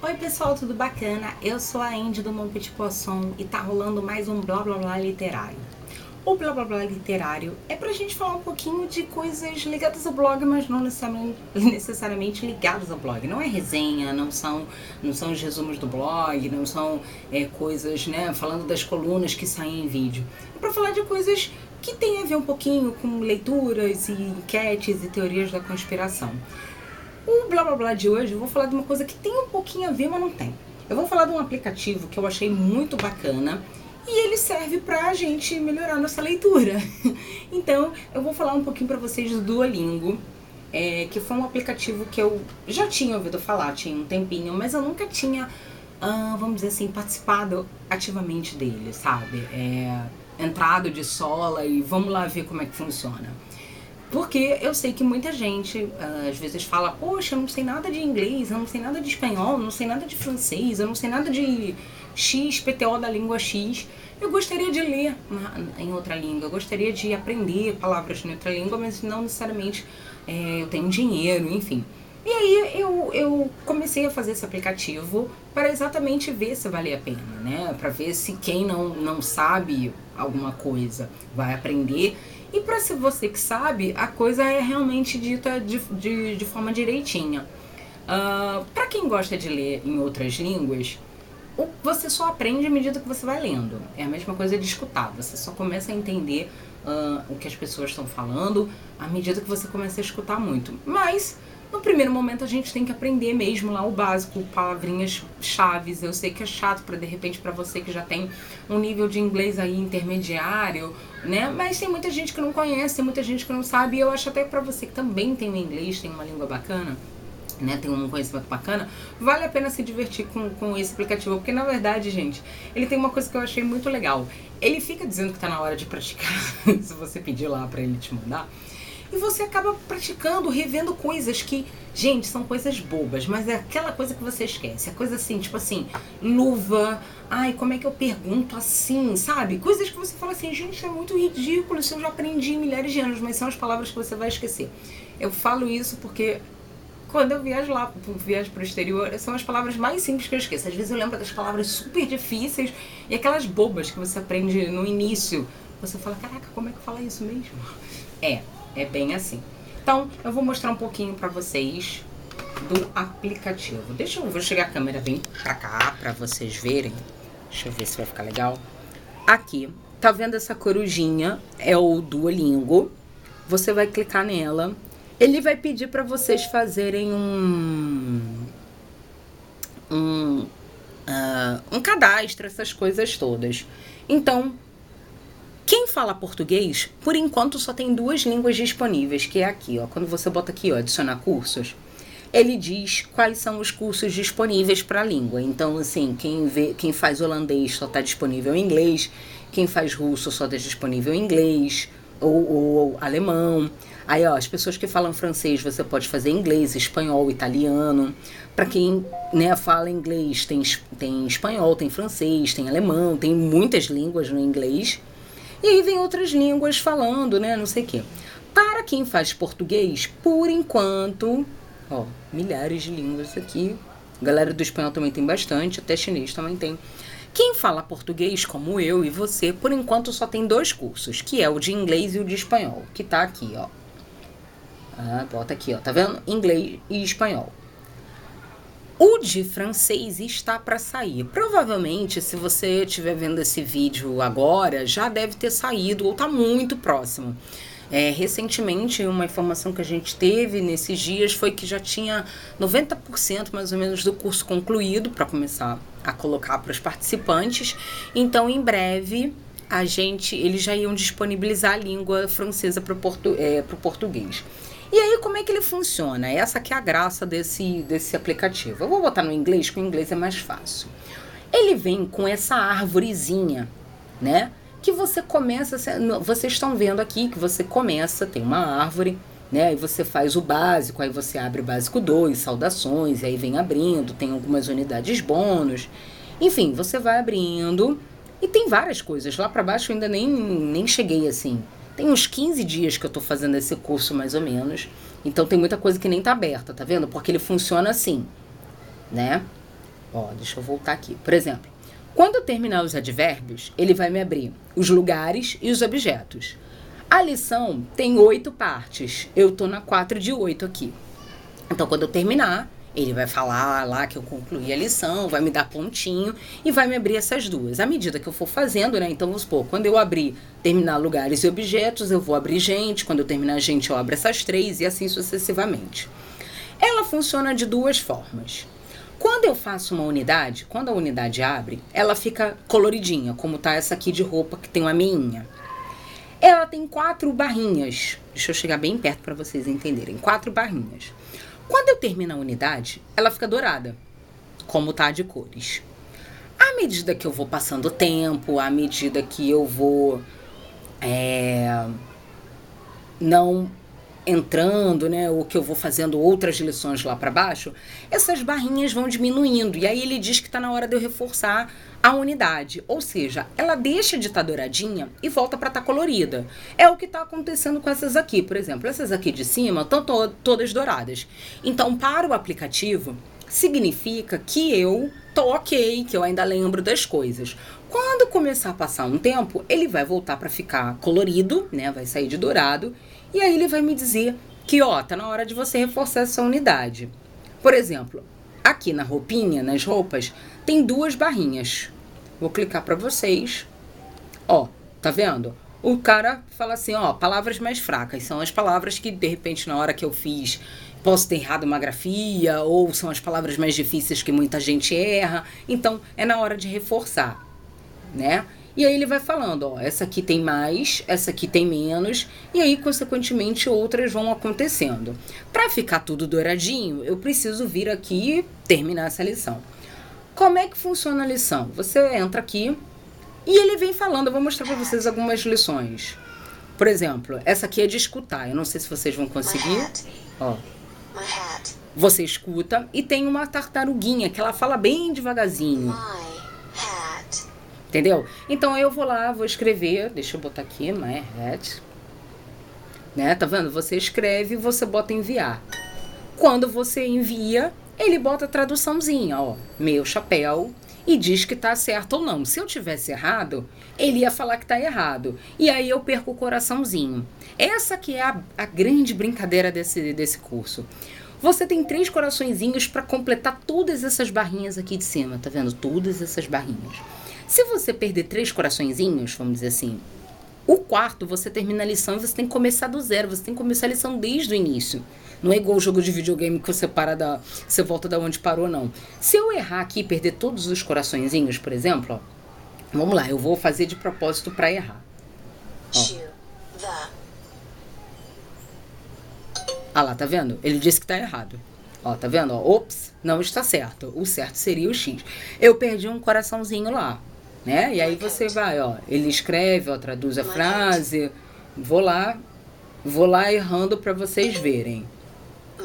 Oi pessoal, tudo bacana? Eu sou a Andy do Mon Petit Poisson e tá rolando mais um Blá Blá Blá literário. O Blá Blá Blá literário é pra gente falar um pouquinho de coisas ligadas ao blog, mas não necessariamente ligadas ao blog. Não é resenha, não são os resumos do blog, não são coisas, né, falando das colunas que saem em vídeo. É pra falar de coisas que tem a ver um pouquinho com leituras e enquetes e teorias da conspiração. O Blá Blá Blá de hoje eu vou falar de uma coisa que tem um pouquinho a ver, mas não tem. Eu vou falar de um aplicativo que eu achei muito bacana e ele serve pra gente melhorar nossa leitura. Então, eu vou falar um pouquinho pra vocês do Duolingo, que foi um aplicativo que eu já tinha ouvido falar, tinha um tempinho, mas eu nunca tinha, vamos dizer assim, participado ativamente dele, sabe? Entrado de sola e vamos lá ver como é que funciona. Porque eu sei que muita gente às vezes fala, poxa, eu não sei nada de inglês, eu não sei nada de espanhol, eu não sei nada de francês, eu não sei nada de X, PTO da língua X. Eu gostaria de ler em outra língua, eu gostaria de aprender palavras em outra língua, mas não necessariamente eu tenho dinheiro, enfim. E aí eu comecei a fazer esse aplicativo para exatamente ver se valia a pena, né? Para ver se quem não sabe alguma coisa vai aprender. E para ser você que sabe, a coisa é realmente dita de forma direitinha. Para quem gosta de ler em outras línguas, você só aprende à medida que você vai lendo. É a mesma coisa de escutar. Você só começa a entender o que as pessoas estão falando à medida que você começa a escutar muito. Mas, no primeiro momento, a gente tem que aprender mesmo lá o básico, palavrinhas chaves. Eu sei que é chato de repente para você que já tem um nível de inglês aí intermediário, né? Mas tem muita gente que não conhece, tem muita gente que não sabe. E eu acho até que para você que também tem um inglês, tem uma língua bacana, né, tem um conhecimento bacana, vale a pena se divertir com esse aplicativo, porque na verdade, gente, ele tem uma coisa que eu achei muito legal. Ele fica dizendo que tá na hora de praticar, se você pedir lá pra ele te mandar, e você acaba praticando, revendo coisas que, gente, são coisas bobas, mas é aquela coisa que você esquece, é coisa assim, tipo assim, luva, ai, como é que eu pergunto assim, sabe? Coisas que você fala assim, gente, é muito ridículo, isso eu já aprendi em milhares de anos, mas são as palavras que você vai esquecer. Eu falo isso porque quando eu viajo pro exterior, são as palavras mais simples que eu esqueço. Às vezes eu lembro das palavras super difíceis e aquelas bobas que você aprende no início. Você fala, caraca, como é que fala isso mesmo? É bem assim. Então, eu vou mostrar um pouquinho pra vocês do aplicativo. Vou chegar a câmera bem pra cá, pra vocês verem. Deixa eu ver se vai ficar legal. Aqui, tá vendo essa corujinha? É o Duolingo. Você vai clicar nela. Ele vai pedir para vocês fazerem um cadastro, essas coisas todas. Então, quem fala português, por enquanto só tem 2 línguas disponíveis, que é aqui, ó. Quando você bota aqui, ó, adicionar cursos, ele diz quais são os cursos disponíveis para a língua. Então, assim, quem faz holandês só está disponível em inglês, quem faz russo só está disponível em inglês, ou alemão. Aí, ó, as pessoas que falam francês, você pode fazer inglês, espanhol, italiano. Para quem, né, fala inglês, tem espanhol, tem francês, tem alemão, tem muitas línguas no inglês. E aí vem outras línguas falando, né, não sei o quê. Para quem faz português, por enquanto, ó, milhares de línguas aqui. A galera do espanhol também tem bastante, até chinês também tem. Quem fala português, como eu e você, por enquanto só tem 2 cursos, que é o de inglês e o de espanhol, que tá aqui, ó. Bota aqui, ó, tá vendo? Inglês e espanhol. O de francês está para sair. Provavelmente, se você estiver vendo esse vídeo agora, já deve ter saído ou tá muito próximo. Recentemente, uma informação que a gente teve nesses dias foi que já tinha 90% mais ou menos do curso concluído para começar a colocar para os participantes. Então, em breve, eles já iam disponibilizar a língua francesa para o português. E aí, como é que ele funciona? Essa que é a graça desse aplicativo. Eu vou botar no inglês, que o inglês é mais fácil. Ele vem com essa árvorezinha, né? Que você começa, vocês estão vendo aqui que você começa, tem uma árvore, né? Aí você faz o básico, aí você abre o básico 2, saudações, aí vem abrindo, tem algumas unidades bônus. Enfim, você vai abrindo e tem várias coisas. Lá para baixo eu ainda nem cheguei assim. Tem uns 15 dias que eu tô fazendo esse curso, mais ou menos. Então tem muita coisa que nem tá aberta, tá vendo? Porque ele funciona assim, né? Ó, deixa eu voltar aqui. Por exemplo, quando eu terminar os advérbios, ele vai me abrir os lugares e os objetos. A lição tem 8 partes. Eu tô na 4 de 8 aqui. Então, quando eu terminar, ele vai falar lá que eu concluí a lição, vai me dar pontinho e vai me abrir essas duas. À medida que eu for fazendo, né? Então, vamos supor, quando eu terminar lugares e objetos, eu vou abrir gente. Quando eu terminar gente, eu abro essas 3 e assim sucessivamente. Ela funciona de 2 formas. Quando eu faço uma unidade, quando a unidade abre, ela fica coloridinha, como tá essa aqui de roupa que tem uma meinha. Ela tem 4 barrinhas. Deixa eu chegar bem perto para vocês entenderem. 4 barrinhas. Quando eu termino a unidade, ela fica dourada, como tá de cores. À medida que eu vou passando o tempo, à medida que eu vou não entrando, né, ou que eu vou fazendo outras lições lá para baixo, essas barrinhas vão diminuindo. E aí ele diz que está na hora de eu reforçar a unidade. Ou seja, ela deixa de estar douradinha e volta para estar colorida. É o que está acontecendo com essas aqui. Por exemplo, essas aqui de cima estão todas douradas. Então, para o aplicativo, significa que eu tô ok, que eu ainda lembro das coisas. Quando começar a passar um tempo, ele vai voltar para ficar colorido, né, vai sair de dourado. E aí ele vai me dizer que, ó, tá na hora de você reforçar essa unidade. Por exemplo, aqui na roupinha, nas roupas, tem 2 barrinhas. Vou clicar para vocês. Ó, tá vendo? O cara fala assim, ó, palavras mais fracas. São as palavras que, de repente, na hora que eu fiz, posso ter errado uma grafia, ou são as palavras mais difíceis que muita gente erra. Então, é na hora de reforçar, né? E aí ele vai falando, ó, essa aqui tem mais, essa aqui tem menos, e aí, consequentemente, outras vão acontecendo. Para ficar tudo douradinho, eu preciso vir aqui e terminar essa lição. Como é que funciona a lição? Você entra aqui e ele vem falando, eu vou mostrar para vocês algumas lições. Por exemplo, essa aqui é de escutar, eu não sei se vocês vão conseguir. Ó, você escuta e tem uma tartaruguinha que ela fala bem devagarzinho. Entendeu? Então eu vou lá, vou escrever, deixa eu botar aqui, my hat, né? Tá vendo? Você escreve e você bota enviar. Quando você envia, ele bota a traduçãozinha, ó, meu chapéu, e diz que tá certo ou não. Se eu tivesse errado, ele ia falar que tá errado. E aí eu perco o coraçãozinho. Essa que é a grande brincadeira desse curso. Você tem 3 coraçõezinhos para completar todas essas barrinhas aqui de cima, tá vendo? Todas essas barrinhas. Se você perder 3 coraçõezinhos, vamos dizer assim, o 4º você termina a lição e você tem que começar do zero, você tem que começar a lição desde o início. Não é igual o jogo de videogame que você volta da onde parou, não. Se eu errar aqui e perder todos os coraçõezinhos, por exemplo, ó, vamos lá, eu vou fazer de propósito para errar. Ah lá, tá vendo? Ele disse que tá errado. Ó, tá vendo? Ó, ops, não está certo. O certo seria o X. Eu perdi um coraçãozinho lá, né? E aí você vai, ó, ele escreve, ó, traduz a frase. Vou lá errando para vocês verem. Ó.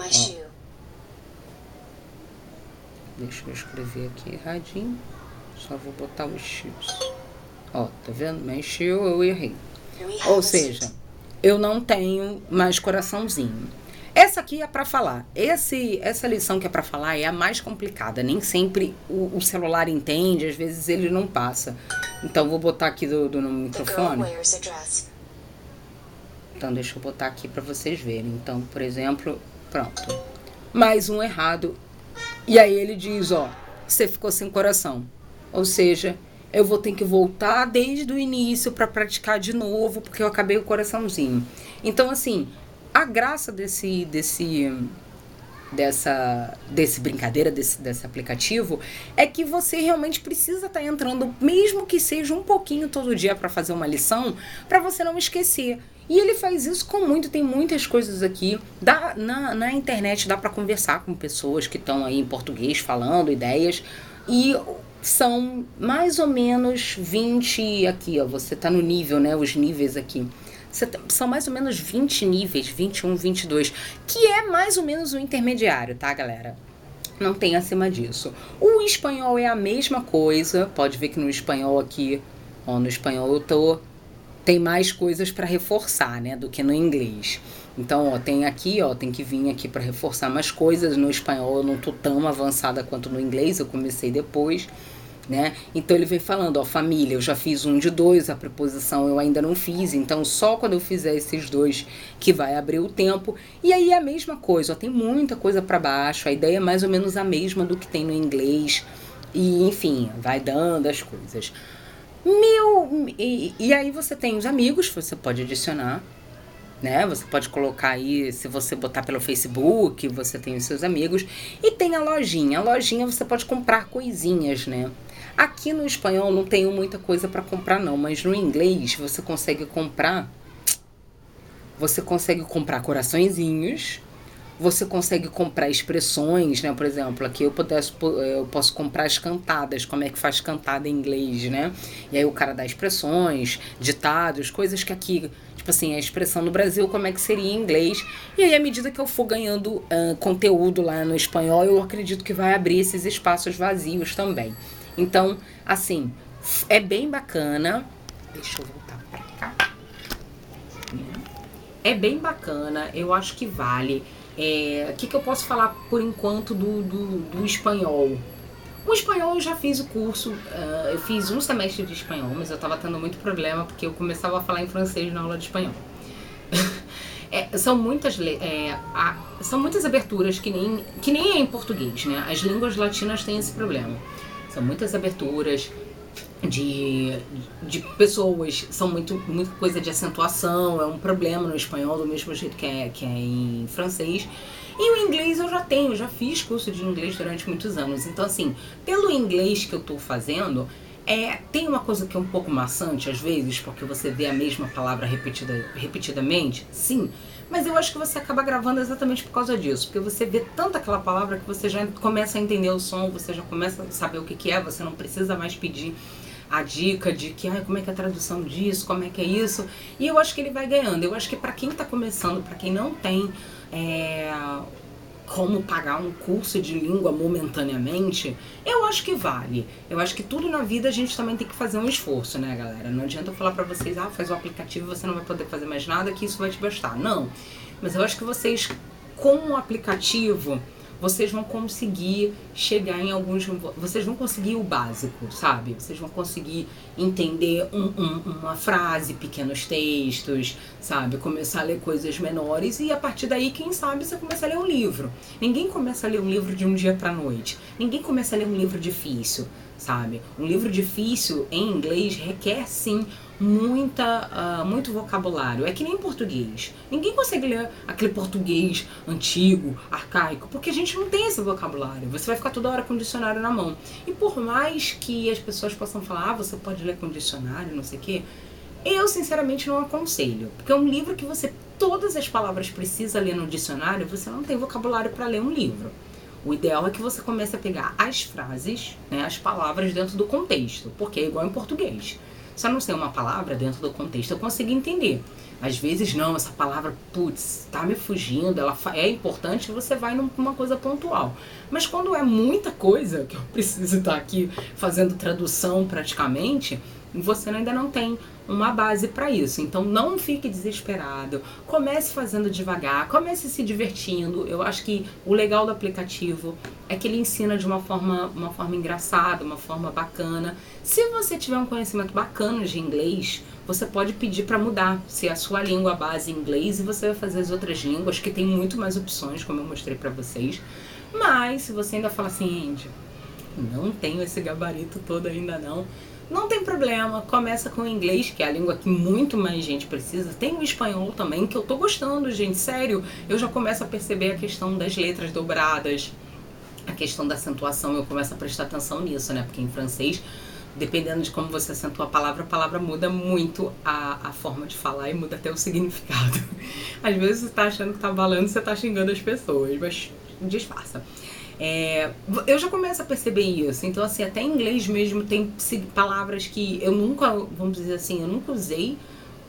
Deixa eu escrever aqui erradinho. Só vou botar o X. Ó, tá vendo? Mexeu, eu errei. Ou seja, eu não tenho mais coraçãozinho. Essa aqui é para falar. Essa lição que é para falar é a mais complicada. Nem sempre o celular entende, às vezes ele não passa. Então, vou botar aqui no microfone. Então, deixa eu botar aqui para vocês verem. Então, por exemplo, pronto. Mais um errado. E aí ele diz, ó, você ficou sem coração. Ou seja, eu vou ter que voltar desde o início para praticar de novo, porque eu acabei o coraçãozinho. Então, assim, a graça desse brincadeira, desse aplicativo, é que você realmente precisa estar entrando, mesmo que seja um pouquinho todo dia para fazer uma lição, para você não esquecer. E ele faz isso tem muitas coisas aqui. Na internet dá para conversar com pessoas que estão aí em português falando ideias. E são mais ou menos 20 aqui, ó. Você tá no nível, né? Os níveis aqui. São mais ou menos 20 níveis, 21, 22, que é mais ou menos o intermediário, tá, galera? Não tem acima disso. O espanhol é a mesma coisa. Pode ver que no espanhol aqui, ó, no espanhol eu tô tem mais coisas para reforçar, né, do que no inglês. Então, ó, tem aqui, ó, tem que vir aqui para reforçar mais coisas. No espanhol eu não tô tão avançada quanto no inglês, eu comecei depois, né? Então ele vem falando, ó, família, eu já fiz 1 de 2, a preposição eu ainda não fiz, então só quando eu fizer esses 2 que vai abrir o tempo. E aí é a mesma coisa, ó, tem muita coisa para baixo, a ideia é mais ou menos a mesma do que tem no inglês. E enfim, vai dando as coisas. E aí você tem os amigos, você pode adicionar, né? Você pode colocar aí, se você botar pelo Facebook, você tem os seus amigos. E tem a lojinha. A lojinha você pode comprar coisinhas, né? Aqui no espanhol não tenho muita coisa para comprar não, mas no inglês você consegue comprar coraçõezinhos, você consegue comprar expressões, né? Por exemplo, aqui eu posso comprar as cantadas, como é que faz cantada em inglês, né? E aí o cara dá expressões, ditados, coisas que aqui, tipo assim, a expressão no Brasil, como é que seria em inglês. E aí, à medida que eu for ganhando conteúdo lá no espanhol, eu acredito que vai abrir esses espaços vazios também. Então, assim, é bem bacana. Deixa eu voltar pra cá. É bem bacana, eu acho que vale. O que eu posso falar por enquanto do espanhol? O espanhol eu já fiz o curso, eu fiz 1 semestre de espanhol, mas eu tava tendo muito problema porque eu começava a falar em francês na aula de espanhol. São muitas aberturas que nem é em português, né? As línguas latinas têm esse problema. São muitas aberturas de pessoas, são muita coisa de acentuação, é um problema no espanhol do mesmo jeito que é em francês. E o inglês eu já fiz curso de inglês durante muitos anos. Então assim, pelo inglês que eu tô fazendo, tem uma coisa que é um pouco maçante às vezes, porque você vê a mesma palavra repetidamente, sim. Mas eu acho que você acaba gravando exatamente por causa disso, porque você vê tanto aquela palavra que você já começa a entender o som, você já começa a saber o que é, você não precisa mais pedir a dica de que, como é que é a tradução disso, como é que é isso, e eu acho que ele vai ganhando. Eu acho que para quem tá começando, para quem não tem como pagar um curso de língua momentaneamente, eu acho que vale. Eu acho que tudo na vida a gente também tem que fazer um esforço, né, galera? Não adianta eu falar pra vocês, faz o aplicativo e você não vai poder fazer mais nada, que isso vai te bastar. Não. Mas eu acho que vocês, com o aplicativo, vocês vão conseguir chegar em alguns... Vocês vão conseguir o básico, sabe? Vocês vão conseguir entender uma frase, pequenos textos, sabe? Começar a ler coisas menores e a partir daí, quem sabe, você começa a ler um livro. Ninguém começa a ler um livro de um dia pra noite. Ninguém começa a ler um livro difícil, sabe? Um livro difícil em inglês requer, sim, muito vocabulário. É que nem em português. Ninguém consegue ler aquele português antigo, arcaico, porque a gente não tem esse vocabulário. Você vai ficar toda hora com o dicionário na mão. E por mais que as pessoas possam falar, você pode ler com dicionário, não sei o quê, eu sinceramente não aconselho. Porque é um livro que todas as palavras precisa ler no dicionário, você não tem vocabulário para ler um livro. O ideal é que você comece a pegar as frases, né, as palavras dentro do contexto, porque é igual em português. Se eu não sei uma palavra dentro do contexto, eu consigo entender. Às vezes não, essa palavra, tá me fugindo, ela é importante, você vai numa coisa pontual. Mas quando é muita coisa, que eu preciso estar aqui fazendo tradução praticamente, você ainda não tem uma base para isso. Então não fique desesperado, comece fazendo devagar, comece se divertindo. Eu acho que o legal do aplicativo é que ele ensina de uma forma engraçada, uma forma bacana. Se você tiver um conhecimento bacana de inglês, você pode pedir para mudar, se a sua língua base é inglês, e você vai fazer as outras línguas, que tem muito mais opções, como eu mostrei para vocês. Mas se você ainda fala assim, Andy, não tenho esse gabarito todo ainda não tem problema, começa com o inglês, que é a língua que muito mais gente precisa. Tem o espanhol também, que eu tô gostando, gente, sério. Eu já começo a perceber a questão das letras dobradas, a questão da acentuação, eu começo a prestar atenção nisso, né? Porque em francês, dependendo de como você acentua a palavra muda muito a forma de falar e muda até o significado. Às vezes você tá achando que tá falando, você tá xingando as pessoas, mas disfarça. Eu já começo a perceber isso. Então, assim, até em inglês mesmo tem palavras que eu nunca, vamos dizer assim, eu nunca usei,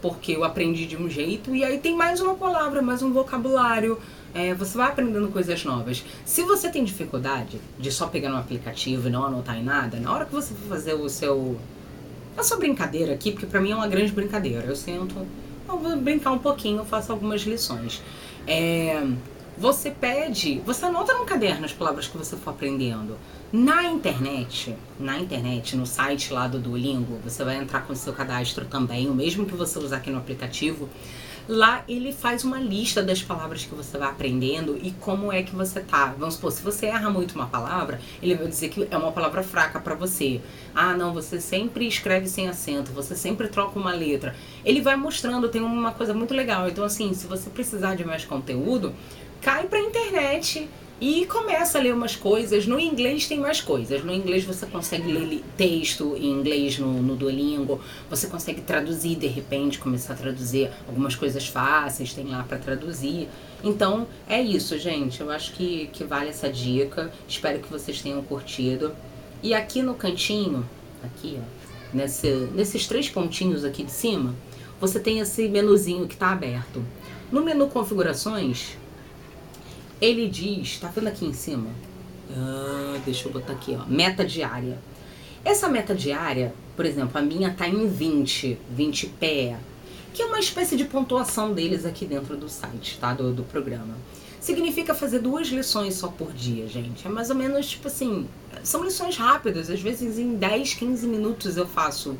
porque eu aprendi de um jeito, e aí tem mais uma palavra, mais um vocabulário. Você vai aprendendo coisas novas. Se você tem dificuldade de só pegar no aplicativo e não anotar em nada, na hora que você for fazer o seu a sua brincadeira aqui, porque pra mim é uma grande brincadeira. Eu sento, eu vou brincar um pouquinho, eu faço algumas lições. Você anota no caderno as palavras que você for aprendendo. Na internet, no site lá do Duolingo, você vai entrar com o seu cadastro também, o mesmo que você usar aqui no aplicativo. Lá ele faz uma lista das palavras que você vai aprendendo e como é que você tá. Vamos supor, se você erra muito uma palavra, ele vai dizer que é uma palavra fraca pra você. Ah, não, você sempre escreve sem acento, você sempre troca uma letra. Ele vai mostrando, tem uma coisa muito legal. Então assim, se você precisar de mais conteúdo, cai pra internet e começa a ler umas coisas. No inglês tem mais coisas. No inglês você consegue ler texto em inglês no Duolingo. Você consegue traduzir, de repente, começar a traduzir algumas coisas fáceis, tem lá pra traduzir. Então, é isso, gente. Eu acho que vale essa dica. Espero que vocês tenham curtido. E aqui no cantinho, aqui, ó, nesses 3 pontinhos aqui de cima, você tem esse menuzinho que tá aberto. No menu configurações, ele diz, tá vendo aqui em cima? Deixa eu botar aqui, ó, meta diária. Essa meta diária, por exemplo, a minha tá em 20 pé, que é uma espécie de pontuação deles aqui dentro do site, tá? Do programa. Significa fazer 2 lições só por dia, gente. É mais ou menos, tipo assim, são lições rápidas. Às vezes em 10, 15 minutos eu faço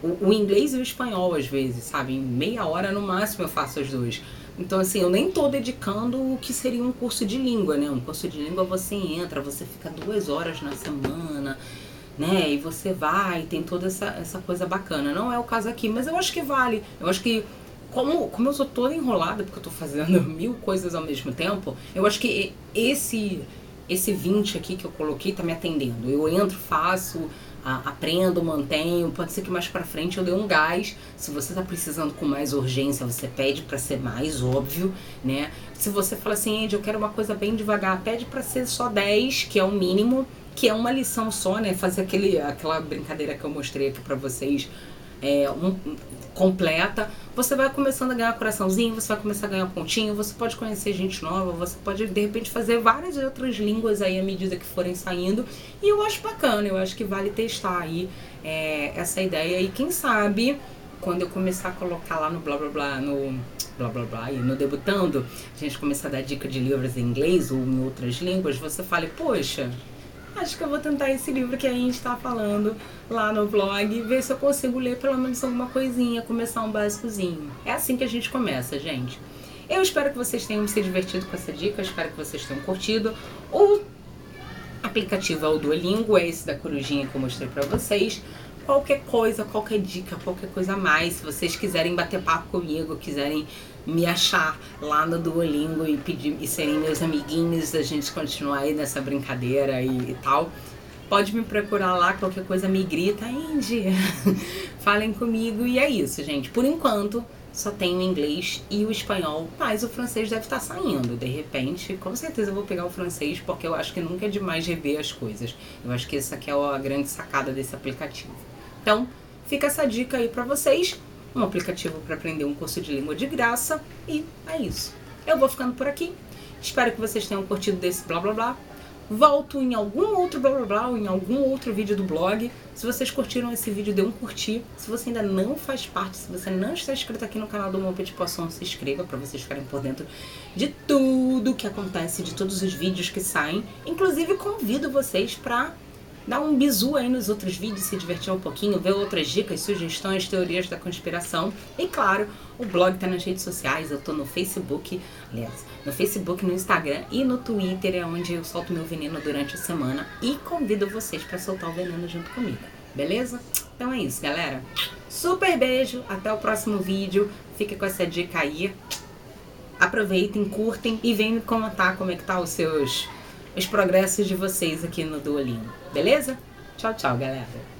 o inglês e o espanhol, às vezes, sabe? Em meia hora no máximo eu faço as 2. Então, assim, eu nem tô dedicando o que seria um curso de língua, né? Um curso de língua você entra, você fica 2 horas na semana, né? E você vai, tem toda essa coisa bacana. Não é o caso aqui, mas eu acho que vale. Eu acho que, como eu sou toda enrolada, porque eu tô fazendo 1000 coisas ao mesmo tempo, eu acho que esse 20 aqui que eu coloquei tá me atendendo. Eu entro, faço, aprendo, mantenho, pode ser que mais pra frente eu dê um gás. Se você tá precisando com mais urgência, você pede pra ser mais, óbvio, né? Se você fala assim, Andy, eu quero uma coisa bem devagar, pede pra ser só 10, que é o mínimo, que é uma lição só, né? Fazer aquela brincadeira que eu mostrei aqui pra vocês, completa. Você vai começando a ganhar coraçãozinho, você vai começar a ganhar pontinho, você pode conhecer gente nova, você pode de repente fazer várias outras línguas aí à medida que forem saindo. E eu acho bacana, eu acho que vale testar aí essa ideia. E quem sabe, quando eu começar a colocar lá no blá blá blá, e no Debutando, a gente começar a dar dica de livros em inglês ou em outras línguas, você fale, poxa, acho que eu vou tentar esse livro que a gente tá falando lá no blog, ver se eu consigo ler pelo menos alguma coisinha, começar um básicozinho. É assim que a gente começa, gente. Eu espero que vocês tenham se divertido com essa dica, espero que vocês tenham curtido. O aplicativo é o Duolingo, é esse da corujinha que eu mostrei pra vocês. Qualquer coisa, qualquer dica, qualquer coisa a mais, se vocês quiserem bater papo comigo, quiserem me achar lá no Duolingo e serem meus amiguinhos, a gente continuar aí nessa brincadeira e tal, pode me procurar lá, qualquer coisa me grita, Andy, falem comigo. E é isso, gente. Por enquanto, só tem o inglês e o espanhol, mas o francês deve estar saindo. De repente, com certeza eu vou pegar o francês, porque eu acho que nunca é demais rever as coisas. Eu acho que essa aqui é a grande sacada desse aplicativo. Então, fica essa dica aí pra vocês. Um aplicativo para aprender um curso de língua de graça. E é isso. Eu vou ficando por aqui. Espero que vocês tenham curtido desse blá blá blá. Volto em algum outro blá blá blá ou em algum outro vídeo do blog. Se vocês curtiram esse vídeo, dê um curtir. Se você ainda não faz parte, se você não está inscrito aqui no canal do Mon Petit Poisson, se inscreva para vocês ficarem por dentro de tudo que acontece, de todos os vídeos que saem. Inclusive, convido vocês para dar um bisu aí nos outros vídeos, se divertir um pouquinho, ver outras dicas, sugestões, teorias da conspiração. E claro, o blog tá nas redes sociais, eu tô no Facebook, aliás, no Facebook, no Instagram e no Twitter, é onde eu solto meu veneno durante a semana e convido vocês para soltar o veneno junto comigo, beleza? Então é isso, galera. Super beijo, até o próximo vídeo, fique com essa dica aí. Aproveitem, curtem e venham me contar como é que tá os progressos de vocês aqui no Duolingo, beleza? Tchau, tchau, galera!